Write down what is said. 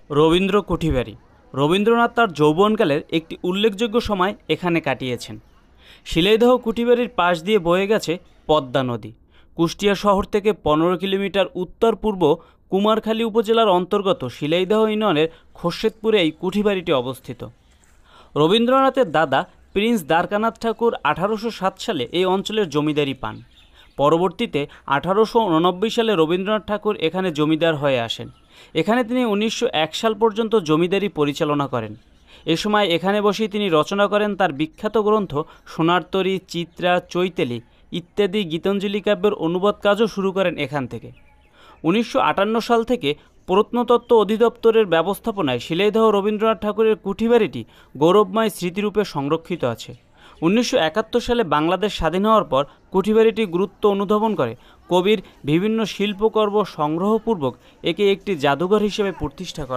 রবীন্দ্র কুঠিবাড়ি। রবীন্দ্রনাথ তার যৌবনকালের একটি উল্লেখযোগ্য সময় এখানে কাটিয়েছেন। শিলাইদহ কুঠিবাড়ির পাশ দিয়ে বয়ে গেছে পদ্মা নদী। কুষ্টিয়া শহর থেকে 15 কিলোমিটার উত্তর পূর্ব কুমারখালী উপজেলার অন্তর্গত শিলাইদহ ইউনিয়নের খোরশেদপুরে এই কুঠিবাড়িটি অবস্থিত। রবীন্দ্রনাথের দাদা প্রিন্স দ্বারকানাথ ঠাকুর 1807 সালে এই অঞ্চলের জমিদারি পান। পরবর্তীতে 1889 সালে রবীন্দ্রনাথ ঠাকুর এখানে জমিদার হয়ে আসেন। এখানে তিনি 1901 সাল পর্যন্ত জমিদারি পরিচালনা করেন। এ সময় এখানে বসেই তিনি রচনা করেন তার বিখ্যাত গ্রন্থ সোনার তরী, চিত্রা, চৈতালি ইত্যাদি গীতাঞ্জলি কাব্যের অনুবাদ কাজও শুরু করেন এখান থেকে। 1958 সাল থেকে প্রত্নতত্ত্ব অধিদপ্তরের ব্যবস্থাপনায় শিলাইদহ রবীন্দ্রনাথ ঠাকুরের কুঠিবাড়িটি গৌরবময় স্মৃতিরূপে সংরক্ষিত আছে। 1971 সালে বাংলাদেশ স্বাধীন হওয়ার পর কুঠিবাড়িটির গুরুত্ব অনুধাবন করে কবির বিভিন্ন শিল্পকর্ম সংগ্রহপূর্বক একে একটি জাদুঘর হিসেবে প্রতিষ্ঠা করা।